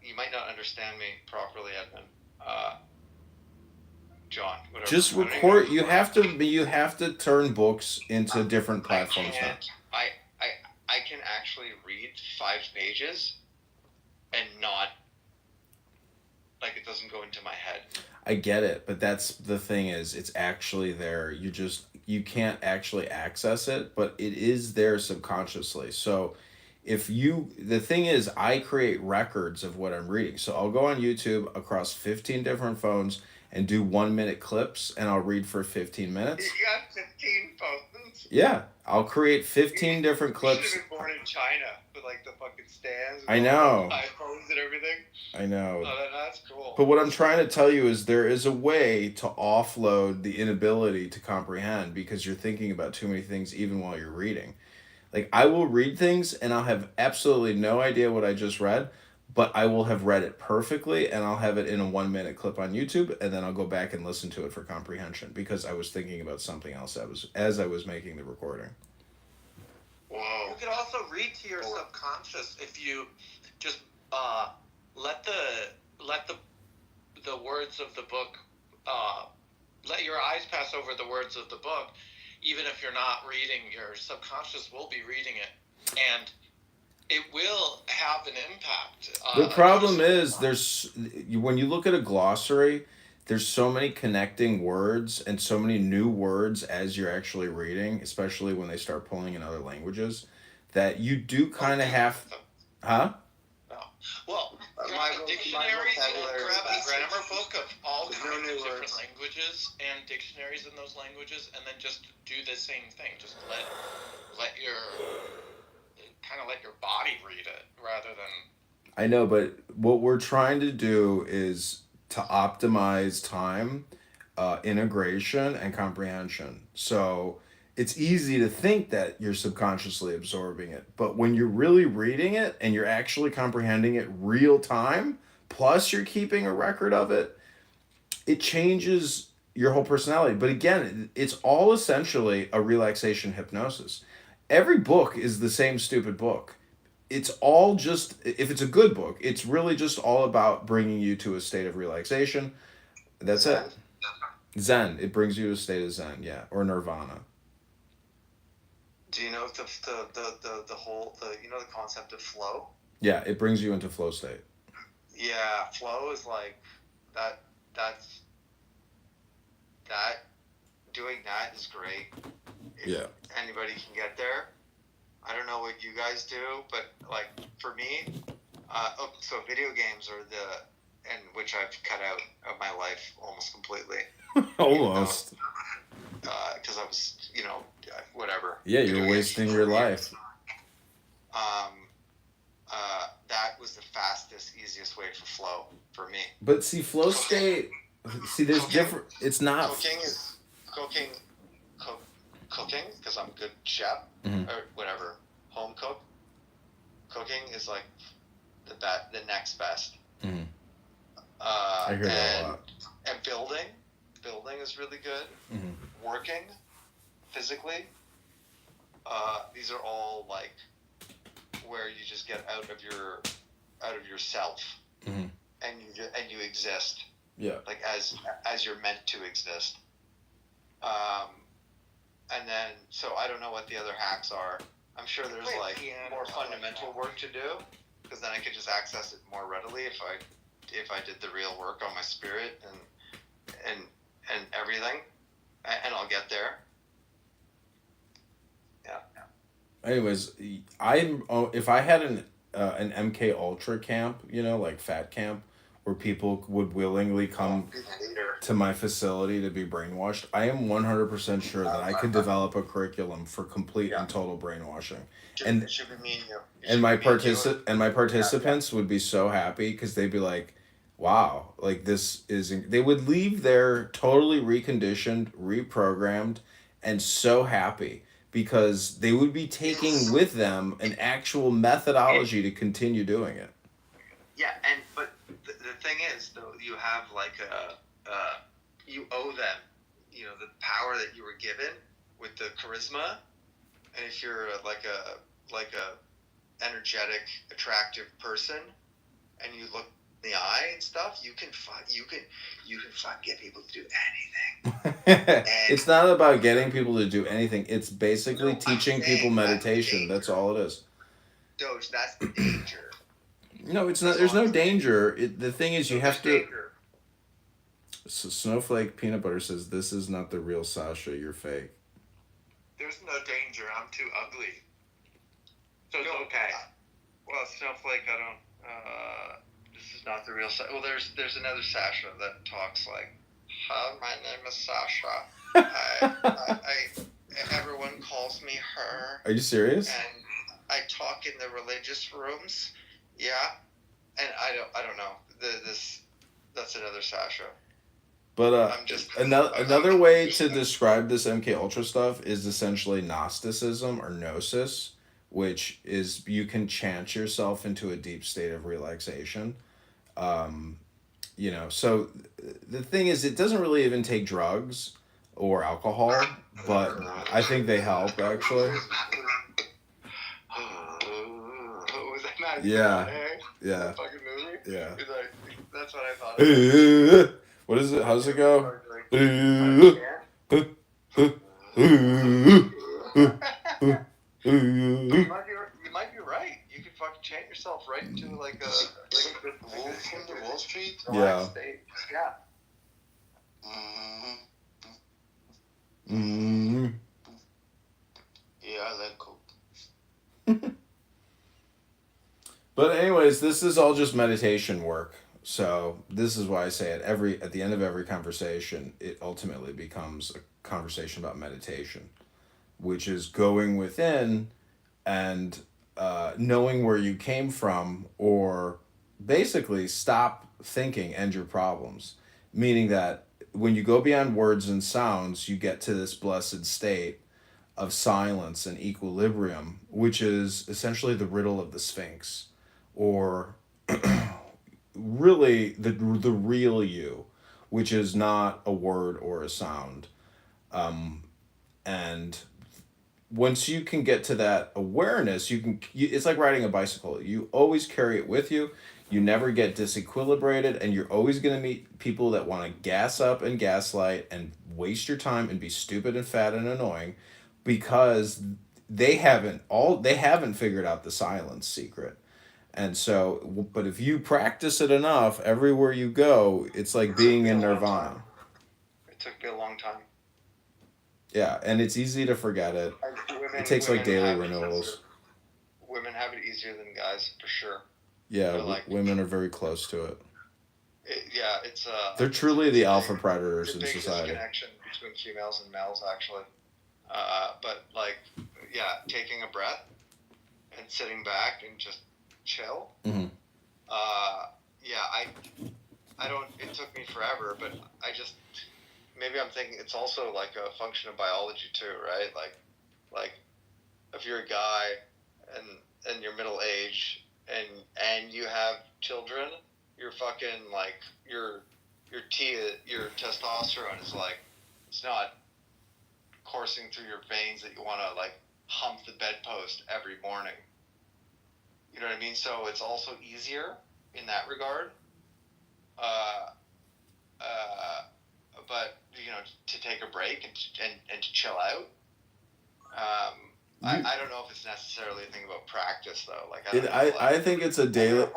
you might not understand me properly, Edmund. John, whatever. Just record. You have to turn books into different platforms now. I can actually read 5 pages and not like it doesn't go into my head. I get it, but that's the thing is it's actually there. You can't actually access it, but it is there subconsciously. So The thing is, I create records of what I'm reading. So I'll go on YouTube across 15 different phones and do 1 minute clips, and I'll read for 15 minutes. You got 15 phones? Yeah, I'll create 15 different You clips. should have been born in China with like the fucking stands. I know. iPhones and everything. I know. Oh, that's cool. But what I'm trying to tell you is there is a way to offload the inability to comprehend because you're thinking about too many things even while you're reading. Like, I will read things and I'll have absolutely no idea what I just read, but I will have read it perfectly and I'll have it in a 1 minute clip on YouTube, and then I'll go back and listen to it for comprehension because I was thinking about something else as I was making the recording. Whoa. You could also read to your subconscious if you just let the words of the book let your eyes pass over the words of the book. Even if you're not reading, your subconscious will be reading it, and it will have an impact. The problem is when you look at a glossary, there's so many connecting words and so many new words as you're actually reading, especially when they start pulling in other languages, that you do kind of have... Huh? No. Well, grab a dictionary, grab a grammar book of all kinds of different languages and dictionaries in those languages, and then just do the same thing. Just let your body read it rather than... I know, but what we're trying to do is to optimize time, integration, and comprehension. So it's easy to think that you're subconsciously absorbing it, but when you're really reading it and you're actually comprehending it real time, plus you're keeping a record of it, it changes your whole personality. But again, it's all essentially a relaxation hypnosis. Every book is the same stupid book. It's all just, if it's a good book, it's really just all about bringing you to a state of relaxation. That's Zen. It. Zen. It brings you to a state of Zen, yeah, or nirvana. Do you know the whole the concept of flow? Yeah, it brings you into flow state. Yeah, flow is like that. Doing that is great. If anybody can get there. I don't know what you guys do, but like for me, so video games are which I've cut out of my life almost completely. Almost. Because I was, whatever. Yeah, you're wasting your life. That was the fastest, easiest way for flow for me. But see, flow state. See, there's different. It's not. Cooking, because I'm a good chef, or whatever, home cook. Cooking is like the next best. Mm-hmm. I hear that a lot. And building is really good. Mm-hmm. Working, physically, these are all like where you just get out of yourself, mm-hmm. and you exist. Yeah. Like as you're meant to exist. And then, so I don't know what the other hacks are. I'm sure there's like more fundamental work to do, because then I could just access it more readily if I did the real work on my spirit and everything, and I'll get there. Yeah. Anyways, if I had an MK Ultra camp, like fat camp, where people would willingly come to my facility to be brainwashed, I am 100% sure that I could develop a curriculum for complete and total brainwashing. It should be me and my participants would be so happy because they'd be like, wow, like they would leave there totally reconditioned, reprogrammed, and so happy because they would be taking with them an actual methodology to continue doing it. Yeah, but the thing is, though, you have like you owe them, the power that you were given with the charisma, and if you're like a energetic, attractive person, and you look in the eye and stuff, you can get people to do anything. It's not about getting people to do anything. It's basically teaching people meditation. That's all it is. Doge, that's the danger. No, it's not. There's no danger. The thing is, you have to. So Snowflake Peanut Butter says, "This is not the real Sasha. You're fake." There's no danger. I'm too ugly. So it's okay. Well, Snowflake, I don't. This is not the real. Well, there's another Sasha that talks like, "Hi, my name is Sasha. Everyone calls me her." Are you serious? And I talk in the religious rooms. Yeah, and I don't know. That's another Sasha. But another way to describe this MK Ultra stuff is essentially Gnosticism or Gnosis, which is you can chant yourself into a deep state of relaxation. So the thing is, it doesn't really even take drugs or alcohol, but I think they help actually. Was that not Yeah. Yeah. That fucking movie? Yeah. That's what I thought. What is it? How does it go? You might be right. You could fucking chant yourself right into like a Wolf from the Wall Street. Yeah. State. Yeah. Yeah, I like coke. But anyways, this is all just meditation work. So this is why I say at the end of every conversation, it ultimately becomes a conversation about meditation, which is going within and knowing where you came from, or basically stop thinking, end your problems. Meaning that when you go beyond words and sounds, you get to this blessed state of silence and equilibrium, which is essentially the riddle of the Sphinx, or really the real you, which is not a word or a sound. And once you can get to that awareness, it's like riding a bicycle. You always carry it with you. You never get disequilibrated, and you're always going to meet people that want to gas up and gaslight and waste your time and be stupid and fat and annoying, because they haven't figured out the silence secret. And so, but if you practice it enough, everywhere you go, it's like being in nirvana. It took me a long time. Yeah, and it's easy to forget it. It takes like daily renewals. Women have it easier than guys, for sure. Yeah, women are very close to it. It's they're truly the alpha predators in society. Connection between females and males, actually. But like, taking a breath and sitting back and just chill. Mm-hmm. I don't. It took me forever, but I just maybe I'm thinking it's also like a function of biology too, right? Like if you're a guy and you're middle age and you have children, you're fucking like your testosterone is like, it's not coursing through your veins that you want to like hump the bedpost every morning. You know what I mean? So it's also easier in that regard. But to take a break and to chill out. I don't know if it's necessarily a thing about practice though. I think it's a daily.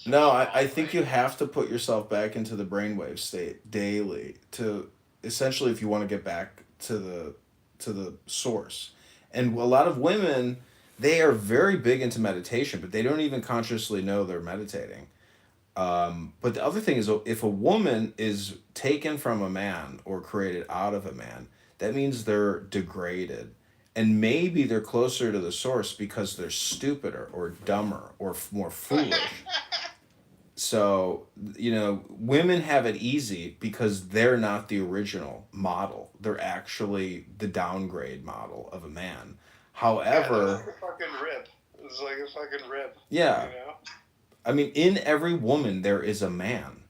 No, I think you have to put yourself back into the brainwave state daily to essentially, if you want to get back to the source. And a lot of women, they are very big into meditation, but they don't even consciously know they're meditating. But the other thing is, if a woman is taken from a man or created out of a man, that means they're degraded. And maybe they're closer to the source because they're stupider or dumber or more foolish. So, women have it easy because they're not the original model. They're actually the downgrade model of a man. However... it's like a fucking rib. It's like a fucking rib. Yeah. I mean, in every woman, there is a man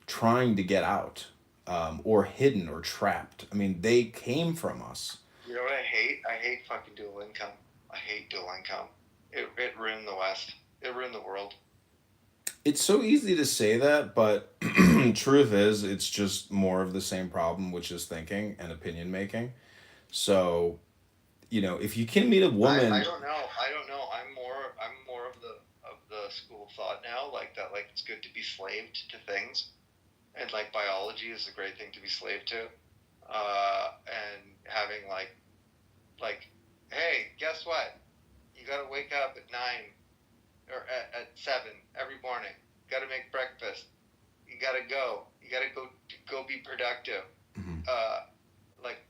trying to get out, or hidden or trapped. I mean, they came from us. You know what I hate? I hate fucking dual income. I hate dual income. It ruined the West. It ruined the world. It's so easy to say that, but truth is, it's just more of the same problem, which is thinking and opinion making. So, if you can meet a woman... I don't know. I'm more of the school of thought now, like that, like it's good to be slaved to things, and like biology is a great thing to be slaved to, and having like, hey, guess what? You gotta wake up at 9 or at 7 every morning. Got to make breakfast. You got to go. You got to go be productive. Mm-hmm. Like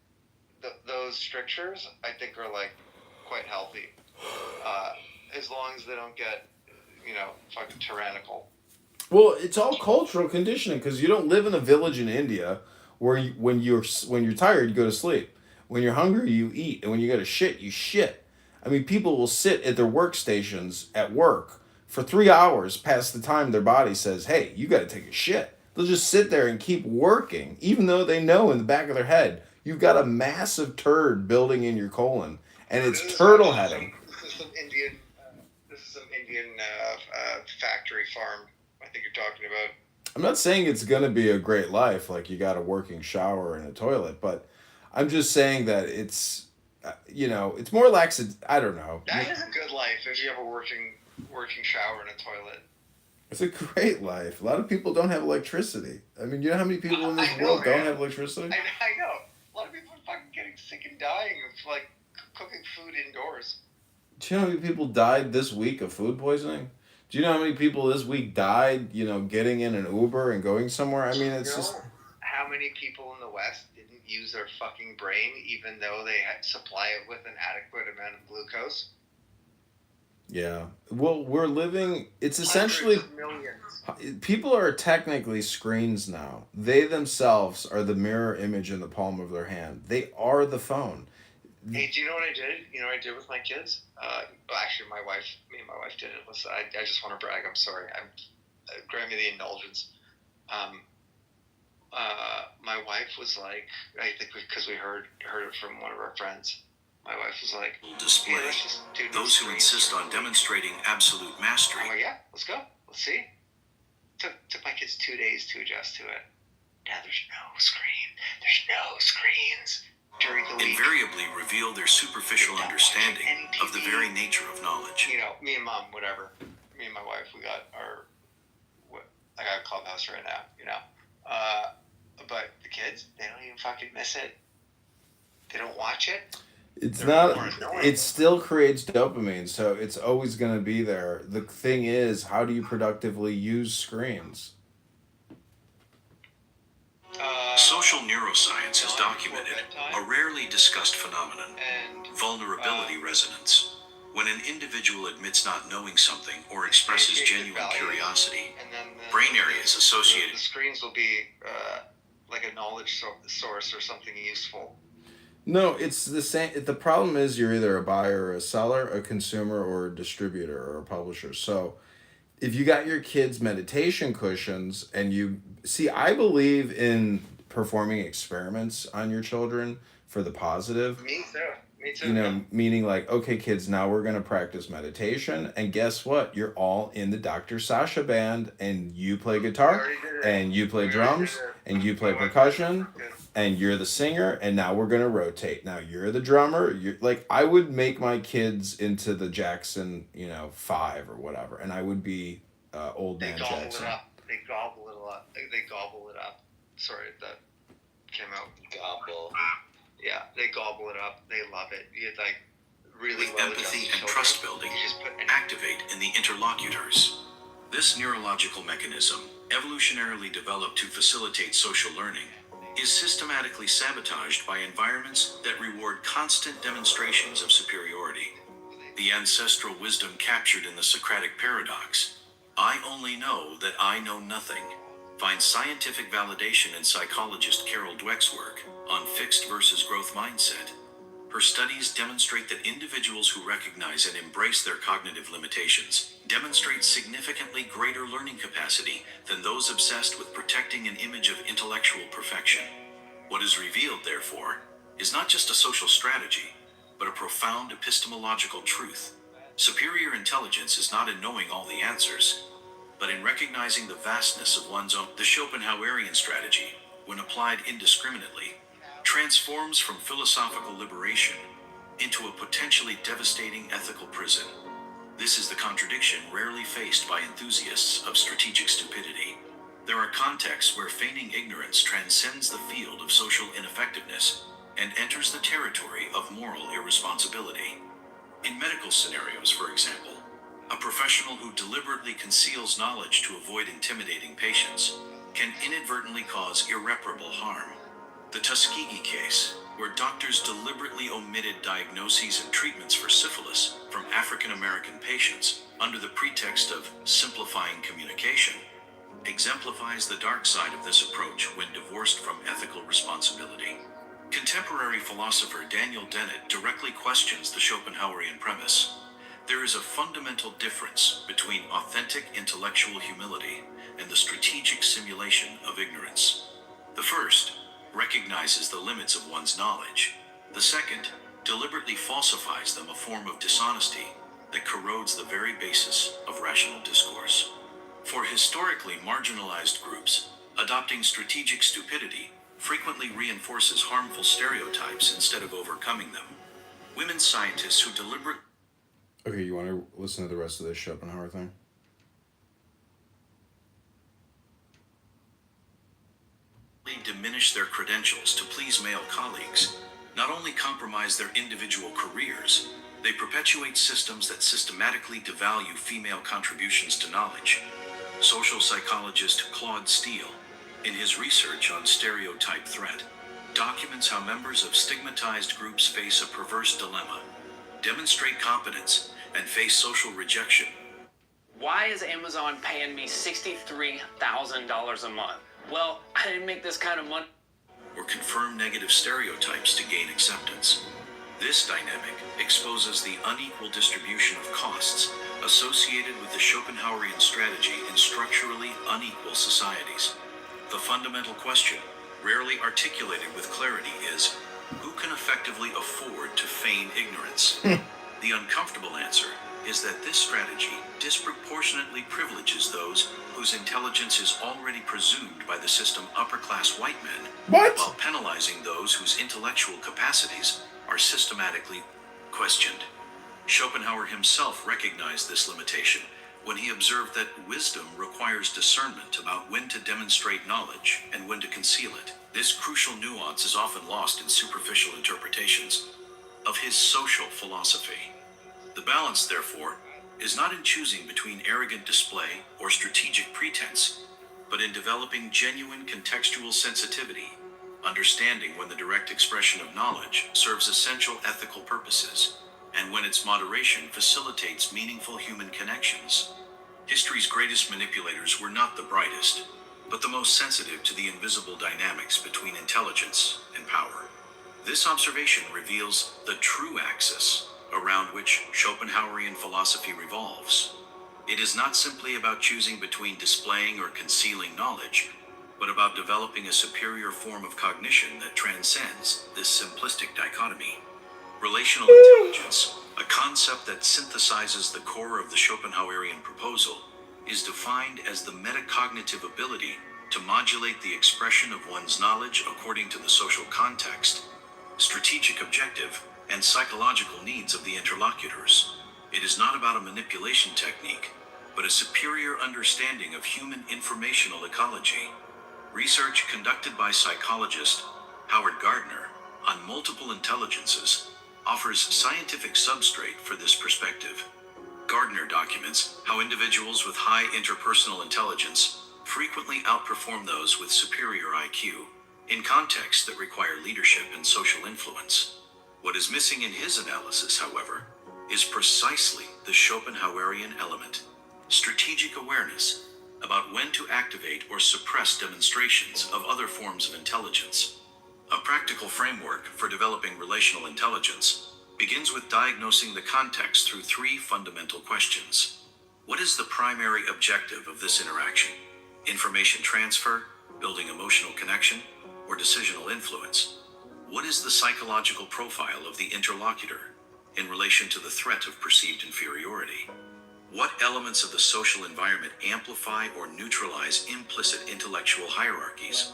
those strictures, I think are like quite healthy, as long as they don't get, fucking tyrannical. Well, it's all cultural conditioning because you don't live in a village in India where when you're tired you go to sleep, when you're hungry you eat, and when you got to shit you shit. I mean, people will sit at their workstations at work for 3 hours past the time their body says, "Hey, you got to take a shit." They'll just sit there and keep working, even though they know in the back of their head you've got a massive turd building in your colon, and it's turtle heading. This is some Indian. Factory farm. I think you're talking about. I'm not saying it's gonna be a great life, like you got a working shower and a toilet, but I'm just saying that it's, it's more lax. I don't know. That is a good life if you have a working shower and a toilet. It's a great life. A lot of people don't have electricity. I mean, you know how many people in this world don't have electricity? I know. A lot of people are fucking getting sick and dying of like cooking food indoors. Do you know how many people died this week of food poisoning? Do you know how many people this week died, getting in an Uber and going somewhere? I mean, it's just... How many people in the West didn't use their fucking brain even though they had supply it with an adequate amount of glucose? Yeah. Well, we're living... It's essentially... People are technically screens now. They themselves are the mirror image in the palm of their hand. They are the phone. Hey, do you know what I did? You know what I did with my kids? Actually, me and my wife did it. Listen, I just want to brag. I'm sorry. Grant me the indulgence. My wife was like, I think because we heard it from one of our friends. My wife was like, display. Hey, those who insist on demonstrating absolute mastery. I'm like, yeah, let's go. Let's see. Took my kids 2 days to adjust to it. Now there's no screen. There's no screens. During the week, invariably reveal their superficial understanding of the very nature of knowledge. Me and mom, whatever. Me and my wife, I got a Clubhouse right now, but the kids, they don't even fucking miss it. They don't watch it. It still creates dopamine, so it's always going to be there. The thing is, how do you productively use screens? Social neuroscience has documented a rarely discussed phenomenon, vulnerability resonance. When an individual admits not knowing something or expresses genuine curiosity, brain areas associated... The screens will be like a knowledge source or something useful. No, it's the same. The problem is you're either a buyer or a seller, a consumer or a distributor or a publisher. So if you got your kids' meditation cushions and you... See, I believe in performing experiments on your children for the positive. Me too. Meaning like, okay, kids, now we're going to practice meditation. And guess what? You're all in the Dr. Sasha band, and you play guitar, and you play drums, and you play percussion, and you're the singer, and now we're going to rotate. Now you're the drummer. You're like, I would make my kids into the Jackson, 5 or whatever, and I would be old man Jackson. They gobble it up. Sorry, that came out. Gobble. Yeah, they gobble it up. They love it. You get like really with empathy and trust building, activate in the interlocutors. This neurological mechanism, evolutionarily developed to facilitate social learning, is systematically sabotaged by environments that reward constant demonstrations of superiority. The ancestral wisdom captured in the Socratic paradox, I only know that I know nothing, finds scientific validation in psychologist Carol Dweck's work on fixed versus growth mindset. Her studies demonstrate that individuals who recognize and embrace their cognitive limitations demonstrate significantly greater learning capacity than those obsessed with protecting an image of intellectual perfection. What is revealed, therefore, is not just a social strategy, but a profound epistemological truth. Superior intelligence is not in knowing all the answers, but in recognizing the vastness of one's own. The Schopenhauerian strategy, when applied indiscriminately, transforms from philosophical liberation into a potentially devastating ethical prison. This is the contradiction rarely faced by enthusiasts of strategic stupidity. There are contexts where feigning ignorance transcends the field of social ineffectiveness and enters the territory of moral irresponsibility. In medical scenarios, for example, A professional who deliberately conceals knowledge to avoid intimidating patients can inadvertently cause irreparable harm. The Tuskegee case, where doctors deliberately omitted diagnoses and treatments for syphilis from African American patients under the pretext of simplifying communication, exemplifies the dark side of this approach when divorced from ethical responsibility. Contemporary philosopher Daniel Dennett directly questions the Schopenhauerian premise. There is a fundamental difference between authentic intellectual humility and the strategic simulation of ignorance. The first recognizes the limits of one's knowledge. The second deliberately falsifies them, a form of dishonesty that corrodes the very basis of rational discourse. For historically marginalized groups, adopting strategic stupidity frequently reinforces harmful stereotypes instead of overcoming them. Women scientists who deliberately Okay, you want to listen to the rest of this Schopenhauer thing? diminish their credentials to please male colleagues not only compromise their individual careers, they perpetuate systems that systematically devalue female contributions to knowledge. Social psychologist Claude Steele, in his research on stereotype threat, documents how members of stigmatized groups face a perverse dilemma: demonstrate competence and face social rejection. Why is Amazon paying me $63,000 a month? Well, I didn't make this kind of money. Or confirm negative stereotypes to gain acceptance. This dynamic exposes the unequal distribution of costs associated with the Schopenhauerian strategy in structurally unequal societies. The fundamental question, rarely articulated with clarity, is who can effectively afford to feign ignorance? The uncomfortable answer is that this strategy disproportionately privileges those whose intelligence is already presumed by the system upper-class white men, while penalizing those whose intellectual capacities are systematically questioned. Schopenhauer himself recognized this limitation when he observed that wisdom requires discernment about when to demonstrate knowledge and when to conceal it. This crucial nuance is often lost in superficial interpretations of his social philosophy. The balance, therefore, is not in choosing between arrogant display or strategic pretense, but in developing genuine contextual sensitivity, understanding when the direct expression of knowledge serves essential ethical purposes, and when its moderation facilitates meaningful human connections. History's greatest manipulators were not the brightest, but the most sensitive to the invisible dynamics between intelligence and power. This observation reveals the true axis around which Schopenhauerian philosophy revolves. It is not simply about choosing between displaying or concealing knowledge, but about developing a superior form of cognition that transcends this simplistic dichotomy. Relational intelligence, a concept that synthesizes the core of the Schopenhauerian proposal, is defined as the metacognitive ability to modulate the expression of one's knowledge according to the social context, strategic objective, and psychological needs of the interlocutors. It is not about a manipulation technique, but a superior understanding of human informational ecology. Research conducted by psychologist Howard Gardner on multiple intelligences offers scientific substrate for this perspective. Gardner documents how individuals with high interpersonal intelligence frequently outperform those with superior IQ in contexts that require leadership and social influence. What is missing in his analysis, however, is precisely the Schopenhauerian element: strategic awareness about when to activate or suppress demonstrations of other forms of intelligence. A practical framework for developing relational intelligence begins with diagnosing the context through three fundamental questions. What is the primary objective of this interaction? Information transfer, building emotional connection, or decisional influence? What is the psychological profile of the interlocutor in relation to the threat of perceived inferiority? What elements of the social environment amplify or neutralize implicit intellectual hierarchies?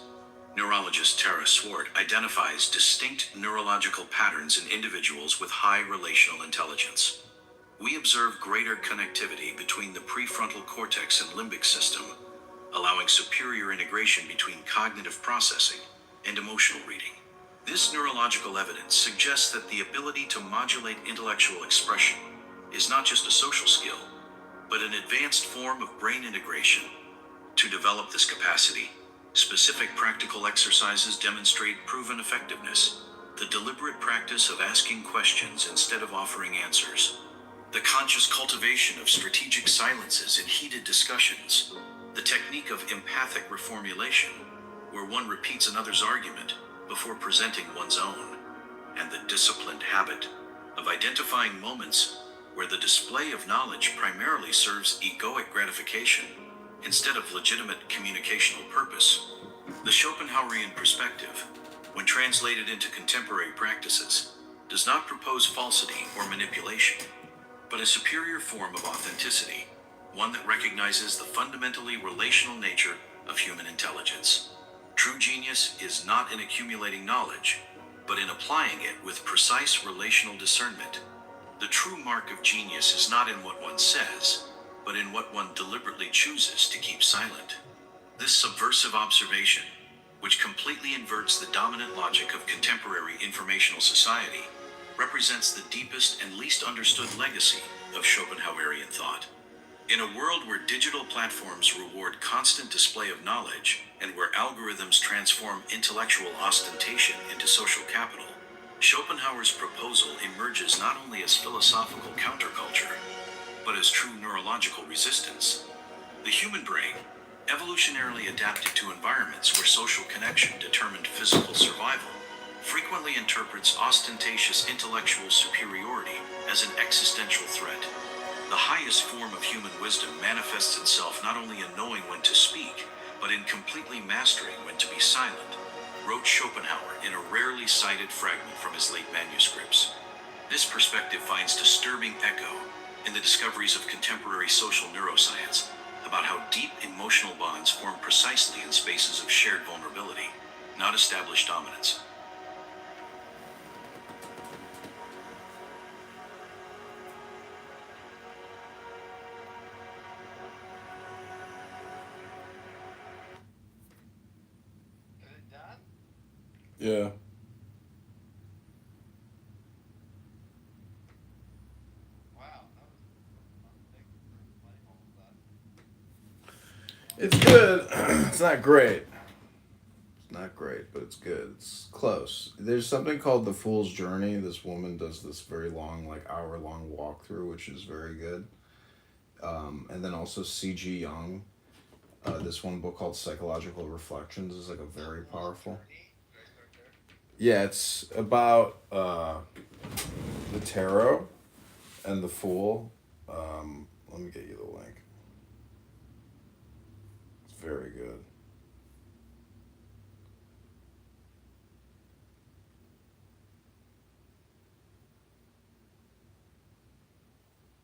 Neurologist Tara Swart identifies distinct neurological patterns in individuals with high relational intelligence. We observe greater connectivity between the prefrontal cortex and limbic system, allowing superior integration between cognitive processing and emotional reading. This neurological evidence suggests that the ability to modulate intellectual expression is not just a social skill, but an advanced form of brain integration. To develop this capacity, specific practical exercises demonstrate proven effectiveness. The deliberate practice of asking questions instead of offering answers. The conscious cultivation of strategic silences in heated discussions. The technique of empathic reformulation, where one repeats another's argument before presenting one's own. And the disciplined habit of identifying moments where the display of knowledge primarily serves egoic gratification instead of legitimate communicational purpose. The Schopenhauerian perspective, when translated into contemporary practices, does not propose falsity or manipulation, but a superior form of authenticity, one that recognizes the fundamentally relational nature of human intelligence. True genius is not in accumulating knowledge, but in applying it with precise relational discernment. The true mark of genius is not in what one says, but in what one deliberately chooses to keep silent. This subversive observation, which completely inverts the dominant logic of contemporary informational society, represents the deepest and least understood legacy of Schopenhauerian thought. In a world where digital platforms reward constant display of knowledge, and where algorithms transform intellectual ostentation into social capital, Schopenhauer's proposal emerges not only as philosophical counterculture, but as true neurological resistance. The human brain, evolutionarily adapted to environments where social connection determined physical survival, frequently interprets ostentatious intellectual superiority as an existential threat. The highest form of human wisdom manifests itself not only in knowing when to speak, but in completely mastering when to be silent, wrote Schopenhauer in a rarely cited fragment from his late manuscripts. This perspective finds disturbing echo in the discoveries of contemporary social neuroscience about how deep emotional bonds form precisely in spaces of shared vulnerability, not established dominance. Yeah. It's good. It's not great. It's not great, but it's good. It's close. There's something called The Fool's Journey. This woman does this very long, like hour-long walkthrough, which is very good. And then also C.G. Jung. This one book called Psychological Reflections is like a very powerful. Yeah, it's about the tarot and the fool. Let me get you the link. It's very good.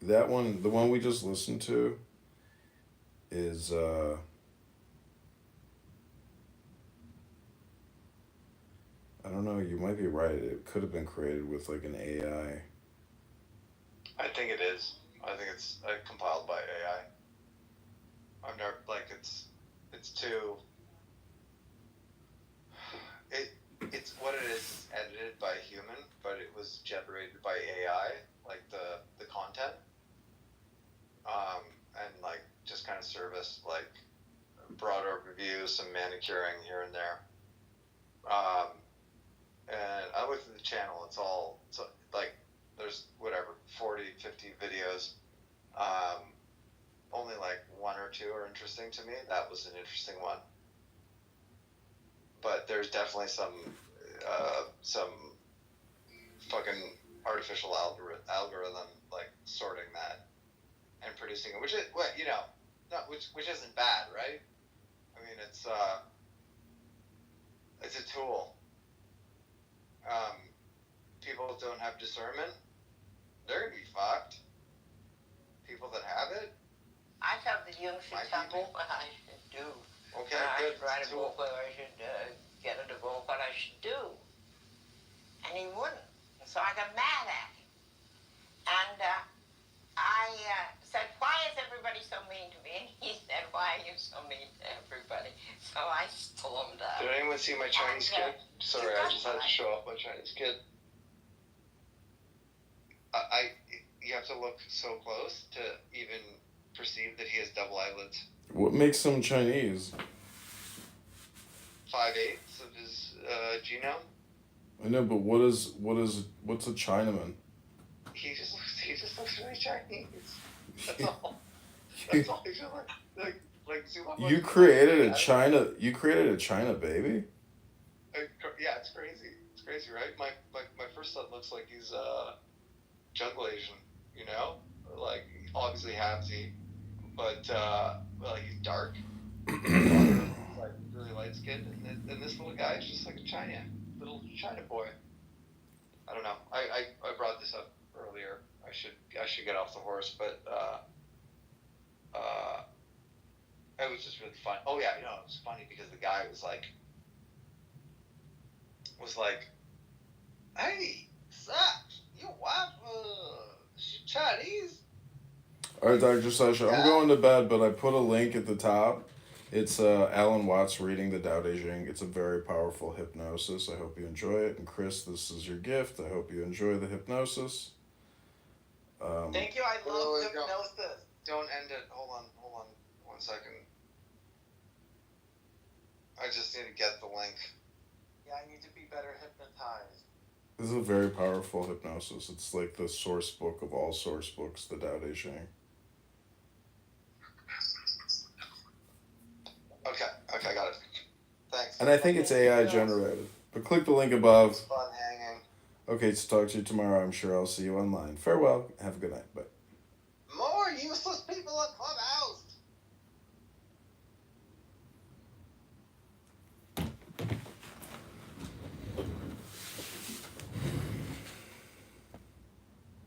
That one, the one we just listened to, is I don't know, you might be right. It could have been created with like an AI. I think it is. I think it's compiled by AI. I've never it's too. It's what it is edited by a human, but it was generated by AI, like the content, and like just kind of service like broader reviews, some manicuring here and there. And I looked at the channel. It's like there's whatever 40, 50 videos. Only like one or two are interesting to me. That was an interesting one. But there's definitely some fucking artificial algorithm like sorting that and producing it, which is which isn't bad, right? I mean, it's a tool. People don't have discernment, they're gonna be fucked. People that have it, I thought that Jung should tell me what I should do. Okay, I good. should write a book, whether I should get a divorce, what I should do. And he wouldn't. So I got mad at him. And I said, why is everybody so mean to me? And he said, why are you so mean to everybody? So I stormed out. Did anyone see my Chinese kid? Sorry, I just had to show off my Chinese kid. You have to look so close to even perceive that he has double eyelids. What makes him Chinese? 5/8 of his genome. I know, but what's a Chinaman? He just looks really Chinese. That's all. That's all. He's just like zoom up. You created a China baby? Yeah, it's crazy. It's crazy, right? My first son looks like he's jungle Asian, you know? Like, obviously halfsy, but well, he's dark. Like, really light skinned, and this little guy is just like a little China boy. I don't know. I brought this up earlier. I should get off the horse, but it was just really fun. Oh yeah, it was funny because the guy was like, "Hey, Sax, your wife, she Chinese?" All right, Dr. Sasha, I'm going to bed, but I put a link at the top. It's Alan Watts reading the Tao Te Ching. It's a very powerful hypnosis. I hope you enjoy it. And Chris, this is your gift. I hope you enjoy the hypnosis. Thank you. I love hypnosis. Don't end it. Hold on 1 second. I just need to get the link. Yeah, I need to be better hypnotized. This is a very powerful hypnosis. It's like the source book of all source books, the Tao Te Ching. Okay, got it. Thanks. And I think it's AI generated. But click the link above. It's fun hanging. Okay, to talk to you tomorrow. I'm sure I'll see you online. Farewell. Have a good night. Bye. More useless